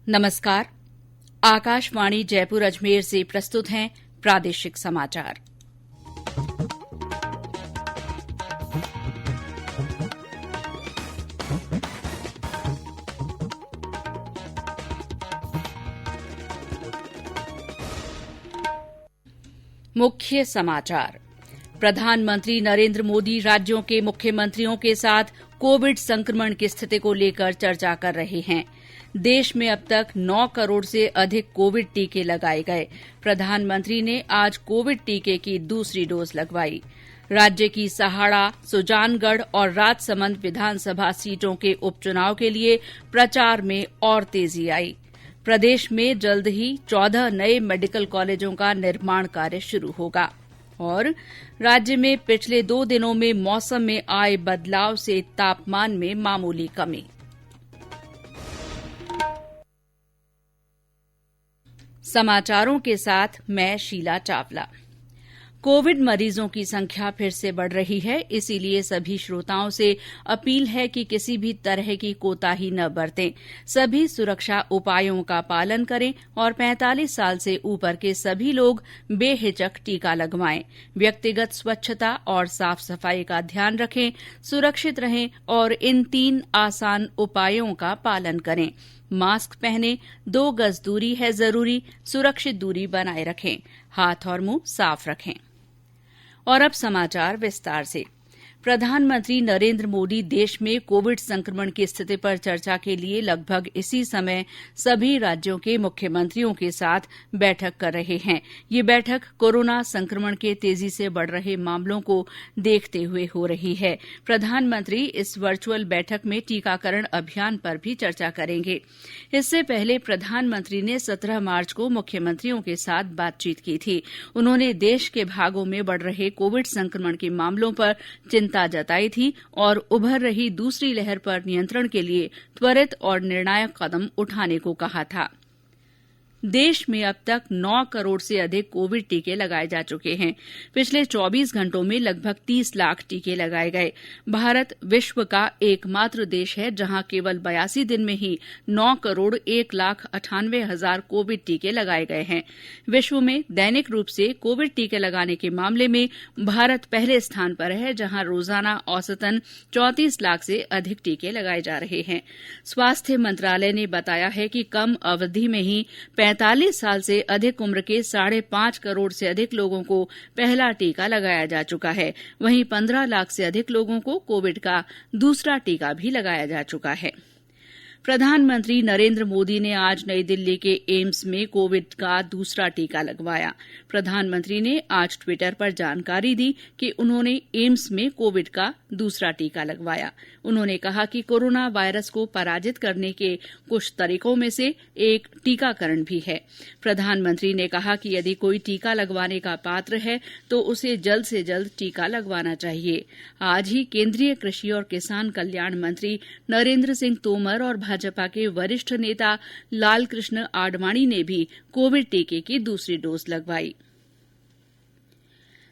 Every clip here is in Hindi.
नमस्कार। आकाशवाणी जयपुर अजमेर से प्रस्तुत हैं प्रादेशिक समाचार। मुख्य समाचार। प्रधानमंत्री नरेंद्र मोदी राज्यों के मुख्यमंत्रियों के साथ कोविड संक्रमण की स्थिति को लेकर चर्चा कर रहे हैं। देश में अब तक 9 करोड़ से अधिक कोविड टीके लगाए गए। प्रधानमंत्री ने आज कोविड टीके की दूसरी डोज लगवाई। राज्य की सहाड़ा, सुजानगढ़ और राजसमंद विधानसभा सीटों के उपचुनाव के लिए प्रचार में और तेजी आई। प्रदेश में जल्द ही 14 नए मेडिकल कॉलेजों का निर्माण कार्य शुरू होगा। और राज्य में पिछले 2 दिनों में मौसम में आए बदलाव से तापमान में मामूली कमी। समाचारों के साथ मैं शीला चावला। कोविड मरीजों की संख्या फिर से बढ़ रही है, इसीलिए सभी श्रोताओं से अपील है कि किसी भी तरह की कोताही न बरतें। सभी सुरक्षा उपायों का पालन करें और 45 साल से ऊपर के सभी लोग बेहिचक टीका लगवाएं। व्यक्तिगत स्वच्छता और साफ सफाई का ध्यान रखें, सुरक्षित रहें और इन 3 आसान उपायों का पालन करें। मास्क पहनें, 2 गज दूरी है जरूरी, सुरक्षित दूरी बनाए रखें, हाथ और मुंह साफ रखें। और अब समाचार विस्तार से। प्रधानमंत्री नरेंद्र मोदी देश में कोविड संक्रमण की स्थिति पर चर्चा के लिए लगभग इसी समय सभी राज्यों के मुख्यमंत्रियों के साथ बैठक कर रहे हैं। ये बैठक कोरोना संक्रमण के तेजी से बढ़ रहे मामलों को देखते हुए हो रही है। प्रधानमंत्री इस वर्चुअल बैठक में टीकाकरण अभियान पर भी चर्चा करेंगे। इससे पहले प्रधानमंत्री ने 17 मार्च को मुख्यमंत्रियों के साथ बातचीत की थी। उन्होंने देश के भागों में बढ़ रहे कोविड संक्रमण के मामलों पर चिंता जताई थी और उभर रही दूसरी लहर पर नियंत्रण के लिए त्वरित और निर्णायक कदम उठाने को कहा था। देश में अब तक 9 करोड़ से अधिक कोविड टीके लगाए जा चुके हैं। पिछले 24 घंटों में लगभग 30 लाख टीके लगाए गए। भारत विश्व का एकमात्र देश है जहां केवल 82 दिन में ही 9 करोड़ 1,98,000 कोविड टीके लगाए गए हैं। विश्व में दैनिक रूप से कोविड टीके लगाने के मामले में भारत पहले स्थान पर है, जहां रोजाना औसतन 34 लाख से अधिक टीके लगाए जा रहे हैं। स्वास्थ्य मंत्रालय ने बताया है कि कम अवधि में ही 45 साल से अधिक उम्र के 5.5 करोड़ से अधिक लोगों को पहला टीका लगाया जा चुका है। वहीं 15 लाख से अधिक लोगों को कोविड का दूसरा टीका भी लगाया जा चुका है। प्रधानमंत्री नरेंद्र मोदी ने आज नई दिल्ली के एम्स में कोविड का दूसरा टीका लगवाया। प्रधानमंत्री ने आज ट्विटर पर जानकारी दी कि उन्होंने एम्स में कोविड का दूसरा टीका लगवाया। उन्होंने कहा कि कोरोना वायरस को पराजित करने के कुछ तरीकों में से एक टीकाकरण भी है। प्रधानमंत्री ने कहा कि यदि कोई टीका लगवाने का पात्र है तो उसे जल्द से जल्द टीका लगवाना चाहिए। आज ही केंद्रीय कृषि और किसान कल्याण मंत्री नरेंद्र सिंह तोमर और भाजपा के वरिष्ठ नेता लालकृष्ण आडवाणी ने भी कोविड टीके की दूसरी डोज लगवाई।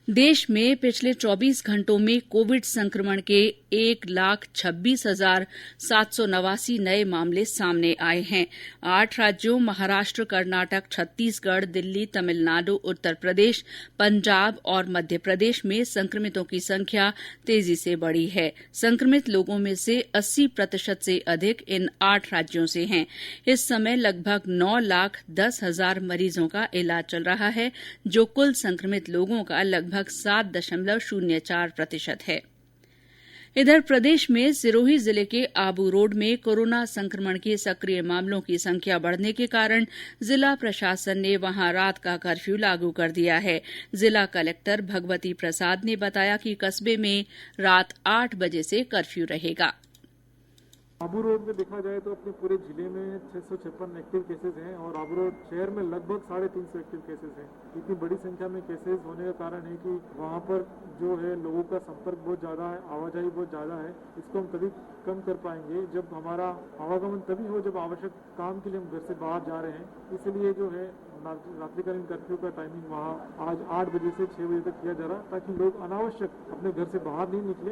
देश में पिछले 24 घंटों में कोविड संक्रमण के 1,26,789 नए मामले सामने आए हैं। 8 राज्यों महाराष्ट्र, कर्नाटक, छत्तीसगढ़, दिल्ली, तमिलनाडु, उत्तर प्रदेश, पंजाब और मध्य प्रदेश में संक्रमितों की संख्या तेजी से बढ़ी है। संक्रमित लोगों में से 80% से अधिक इन 8 राज्यों से हैं। इस समय लगभग 9,10,000 मरीजों का इलाज चल रहा है, जो कुल संक्रमित लोगों का लगभग 7.04% है। इधर प्रदेश में सिरोही जिले के आबू रोड में कोरोना संक्रमण के सक्रिय मामलों की संख्या बढ़ने के कारण जिला प्रशासन ने वहां रात का कर्फ्यू लागू कर दिया है। जिला कलेक्टर भगवती प्रसाद ने बताया कि कस्बे में रात 8 बजे से कर्फ्यू रहेगा। आबू रोड में देखा जाए तो अपने पूरे जिले में 656 एक्टिव केसेस हैं और आबू रोड शहर में लगभग 350 एक्टिव केसेस हैं। इतनी बड़ी संख्या में केसेस होने का कारण है कि वहाँ पर जो है लोगों का संपर्क बहुत ज़्यादा है, आवाजाही बहुत ज़्यादा है। इसको हम तभी कम कर पाएंगे जब हमारा आवागमन तभी हो जब आवश्यक काम के लिए हम घर से बाहर जा रहे हैं। इसलिए जो है रात्रिकालीन कर्फ्यू का टाइमिंग वहाँ आज 8 बजे से 6 बजे तक किया जा रहा है, ताकि लोग अनावश्यक अपने घर से बाहर नहीं निकले।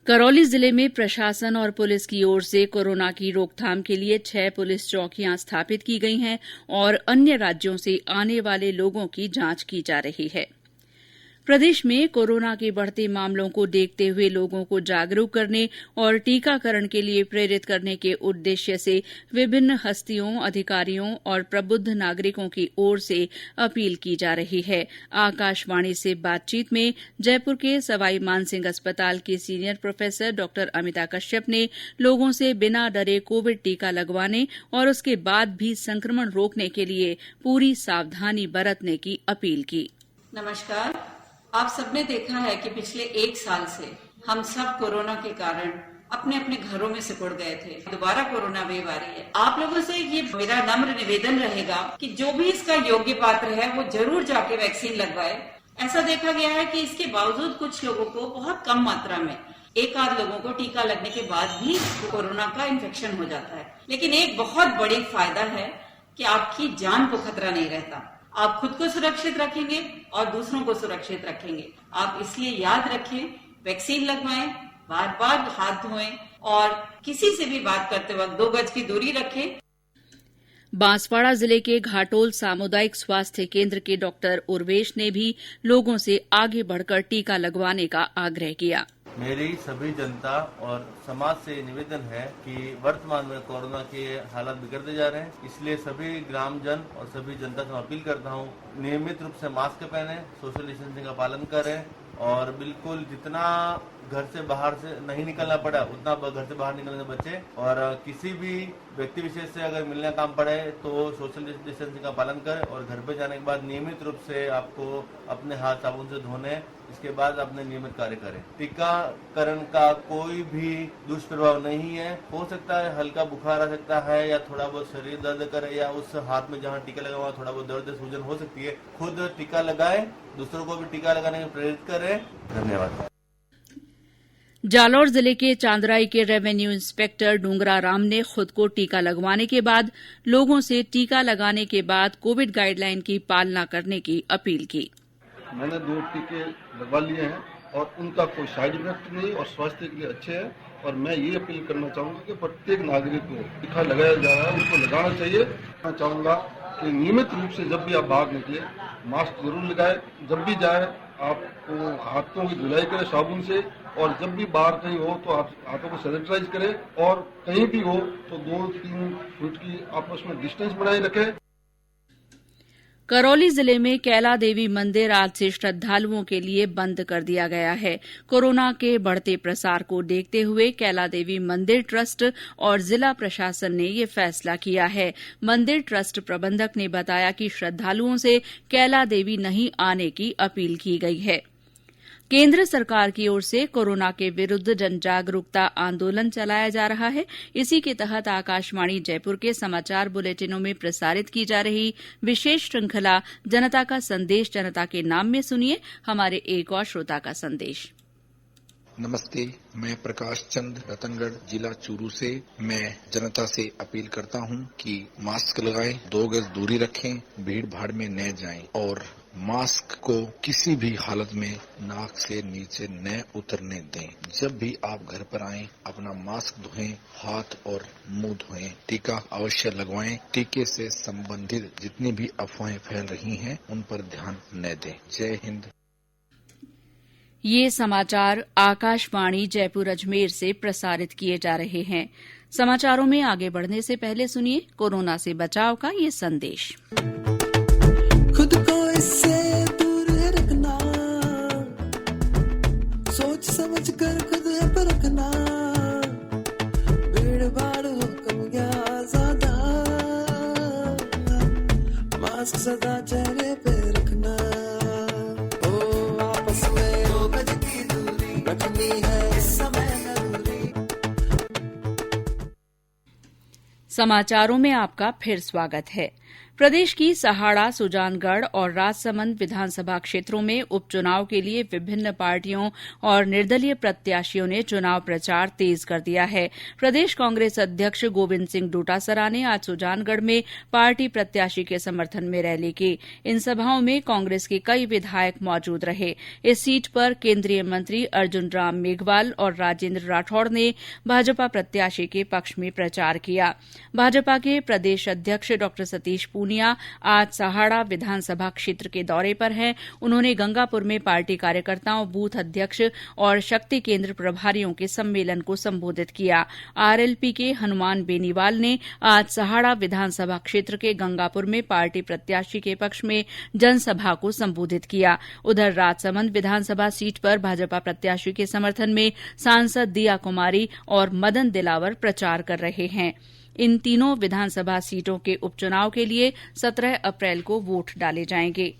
करौली जिले में प्रशासन और पुलिस की ओर से कोरोना की रोकथाम के लिए 6 पुलिस चौकियां स्थापित की गई हैं और अन्य राज्यों से आने वाले लोगों की जांच की जा रही है। प्रदेश में कोरोना के बढ़ते मामलों को देखते हुए लोगों को जागरूक करने और टीकाकरण के लिए प्रेरित करने के उद्देश्य से विभिन्न हस्तियों, अधिकारियों और प्रबुद्ध नागरिकों की ओर से अपील की जा रही है। आकाशवाणी से बातचीत में जयपुर के सवाई मानसिंह अस्पताल की सीनियर प्रोफेसर डॉ अमिता कश्यप ने लोगों से बिना डरे कोविड टीका लगवाने और उसके बाद भी संक्रमण रोकने के लिए पूरी सावधानी बरतने की अपील की। नमस्कार। आप सबने देखा है कि पिछले 1 साल से हम सब कोरोना के कारण अपने अपने घरों में सिकुड़ गए थे। दोबारा कोरोना वेव आ रही है। आप लोगों से ये मेरा नम्र निवेदन रहेगा कि जो भी इसका योग्य पात्र है वो जरूर जाके वैक्सीन लगवाए। ऐसा देखा गया है कि इसके बावजूद कुछ लोगों को बहुत कम मात्रा में, एक आध लोगों को टीका लगने के बाद भी कोरोना का इन्फेक्शन हो जाता है। लेकिन एक बहुत बड़ी फायदा है कि आपकी जान को खतरा नहीं रहता। आप खुद को सुरक्षित रखेंगे और दूसरों को सुरक्षित रखेंगे। आप इसलिए याद रखें, वैक्सीन लगवाएं, बार बार हाथ धोएं और किसी से भी बात करते वक्त 2 गज की दूरी रखें। बांसवाड़ा जिले के घाटोल सामुदायिक स्वास्थ्य केंद्र के डॉक्टर उर्वेश ने भी लोगों से आगे बढ़कर टीका लगवाने का आग्रह किया। मेरी सभी जनता और समाज से निवेदन है कि वर्तमान में कोरोना के हालात बिगड़ते जा रहे हैं, इसलिए सभी ग्रामजन और सभी जनता से अपील करता हूँ, नियमित रूप से मास्क पहने, सोशल डिस्टेंसिंग का पालन करें और बिल्कुल जितना घर से बाहर से नहीं निकलना पड़ा उतना घर से बाहर निकलने बचे और किसी भी व्यक्ति विशेष से अगर मिलने काम पड़े तो सोशल डिस्टेंसिंग का पालन करें और घर पे जाने के बाद नियमित रूप से आपको अपने हाथ साबुन से धोने, इसके बाद अपने नियमित कार्य करें। टीकाकरण का कोई भी दुष्प्रभाव नहीं है। हो सकता है हल्का बुखार आ सकता है या थोड़ा बहुत शरीर दर्द करे या उस हाथ में जहाँ टीका लगा हुआ थोड़ा बहुत दर्द सूजन हो सकती है। खुद टीका लगाए, दूसरों को भी टीका लगाने में प्रेरित करें। धन्यवाद। जालौर जिले के चांदराई के रेवेन्यू इंस्पेक्टर डूंगरा राम ने खुद को टीका लगवाने के बाद लोगों से टीका लगाने के बाद कोविड गाइडलाइन की पालना करने की अपील की। मैंने 2 टीके लगवा लिए हैं और उनका कोई साइड इफेक्ट नहीं और स्वास्थ्य के लिए अच्छे हैं और मैं ये अपील करना चाहूँगा कि प्रत्येक नागरिक को टीका लगाया जा रहा है उनको लगाना चाहिए। मैं चाहूँगा कि नियमित रूप से जब भी आप बाहर निकले मास्क जरूर लगाए, जब भी जाए आपको हाथों की धुलाई करें साबुन से और जब भी बाहर कहीं हो तो आप हाथों को सैनिटाइज करें और कहीं भी हो तो 2-3 फुट की आपस में डिस्टेंस बनाए रखें। करौली जिले में कैला देवी मंदिर आज से श्रद्धालुओं के लिए बंद कर दिया गया है। कोरोना के बढ़ते प्रसार को देखते हुए कैला देवी मंदिर ट्रस्ट और जिला प्रशासन ने ये फैसला किया है। मंदिर ट्रस्ट प्रबंधक ने बताया कि श्रद्धालुओं से कैला देवी नहीं आने की अपील की गई है। केंद्र सरकार की ओर से कोरोना के विरुद्ध जन जागरूकता आंदोलन चलाया जा रहा है। इसी के तहत आकाशवाणी जयपुर के समाचार बुलेटिनों में प्रसारित की जा रही विशेष श्रृंखला जनता का संदेश जनता के नाम में सुनिए हमारे एक और श्रोता का संदेश। नमस्ते, मैं प्रकाश चंद रतनगढ़ जिला चूरू से। मैं जनता से अपील करता हूं कि मास्क लगाएं, 2 गज दूरी रखें, भीड़ भाड़ में न जाएं और मास्क को किसी भी हालत में नाक से नीचे न उतरने दें। जब भी आप घर पर आएं अपना मास्क धोएं, हाथ और मुंह धोएं। टीका अवश्य लगवाएं। टीके से संबंधित जितनी भी अफवाहें फैल रही हैं उन पर ध्यान न दें। जय हिंद। ये समाचार आकाशवाणी जयपुर अजमेर से प्रसारित किए जा रहे हैं। समाचारों में आगे बढ़ने से पहले सुनिए कोरोना से बचाव का ये संदेश। खुद को इससे दूर रखना, सोच समझ कर खुद पर रखना, भीड़ भाड़ हो कम या ज्यादा, मास्क सदा चेहरे पे रखना, ओ आपस में 2 गज की दूरी रखनी है इस समय जरूरी। समाचारों में आपका फिर स्वागत है। प्रदेश की सहाड़ा, सुजानगढ़ और राजसमंद विधानसभा क्षेत्रों में उपचुनाव के लिए विभिन्न पार्टियों और निर्दलीय प्रत्याशियों ने चुनाव प्रचार तेज कर दिया है। प्रदेश कांग्रेस अध्यक्ष गोविंद सिंह डोटासरा ने आज सुजानगढ़ में पार्टी प्रत्याशी के समर्थन में रैली की। इन सभाओं में कांग्रेस के कई विधायक मौजूद रहे। इस सीट पर केंद्रीय मंत्री अर्जुन राम मेघवाल और राजेंद्र राठौड़ ने भाजपा प्रत्याशी के पक्ष में प्रचार किया। भाजपा के प्रदेश अध्यक्ष डॉ सतीश पूनिया आज सहाड़ा विधानसभा क्षेत्र के दौरे पर हैं। उन्होंने गंगापुर में पार्टी कार्यकर्ताओं, बूथ अध्यक्ष और शक्ति केंद्र प्रभारियों के सम्मेलन को संबोधित किया। आरएलपी के हनुमान बेनीवाल ने आज सहाड़ा विधानसभा क्षेत्र के गंगापुर में पार्टी प्रत्याशी के पक्ष में जनसभा को संबोधित किया। उधर राजसमंद विधानसभा सीट पर भाजपा प्रत्याशी के समर्थन में सांसद दिया कुमारी और मदन दिलावर प्रचार कर रहे हैं। इन तीनों विधानसभा सीटों के उपचुनाव के लिए 17 अप्रैल को वोट डाले जाएंगे।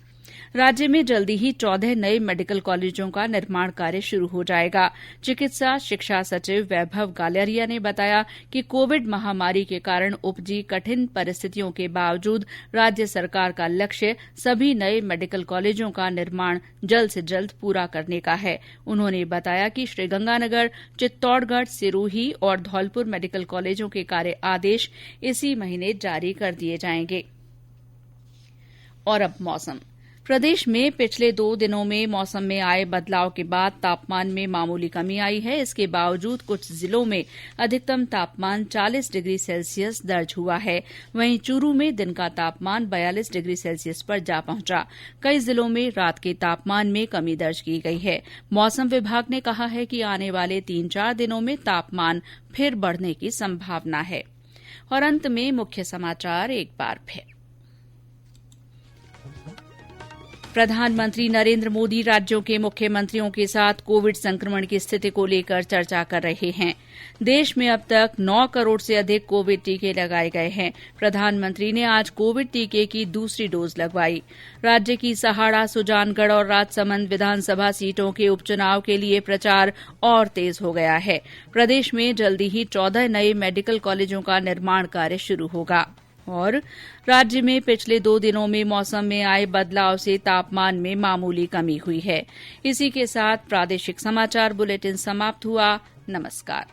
राज्य में जल्दी ही 14 नए मेडिकल कॉलेजों का निर्माण कार्य शुरू हो जाएगा। चिकित्सा शिक्षा सचिव वैभव गालरिया ने बताया कि कोविड महामारी के कारण उपजी कठिन परिस्थितियों के बावजूद राज्य सरकार का लक्ष्य सभी नए मेडिकल कॉलेजों का निर्माण जल्द से जल्द पूरा करने का है। उन्होंने बताया कि श्रीगंगानगर, चित्तौड़गढ़, सिरोही और धौलपुर मेडिकल कॉलेजों के कार्य आदेश इसी महीने जारी कर दिए जाएंगे। और अब मौसम। प्रदेश में पिछले 2 दिनों में मौसम में आए बदलाव के बाद तापमान में मामूली कमी आई है। इसके बावजूद कुछ जिलों में अधिकतम तापमान 40 डिग्री सेल्सियस दर्ज हुआ है। वहीं चूरू में दिन का तापमान 42 डिग्री सेल्सियस पर जा पहुंचा। कई जिलों में रात के तापमान में कमी दर्ज की गई है। मौसम विभाग ने कहा है कि आने वाले 3-4 दिनों में तापमान फिर बढ़ने की संभावना है। और अंत में मुख्य समाचार एक बार फिर। प्रधानमंत्री नरेंद्र मोदी राज्यों के मुख्यमंत्रियों के साथ कोविड संक्रमण की स्थिति को लेकर चर्चा कर रहे हैं। देश में अब तक 9 करोड़ से अधिक कोविड टीके लगाए गए हैं। प्रधानमंत्री ने आज कोविड टीके की दूसरी डोज लगवाई। राज्य की सहाड़ा, सुजानगढ़ और राजसमंद विधानसभा सीटों के उपचुनाव के लिए प्रचार और तेज हो गया है। प्रदेश में जल्दी ही 14 नए मेडिकल कॉलेजों का निर्माण कार्य शुरू होगा। और राज्य में पिछले 2 दिनों में मौसम में आए बदलाव से तापमान में मामूली कमी हुई है। इसी के साथ प्रादेशिक समाचार बुलेटिन समाप्त हुआ। नमस्कार।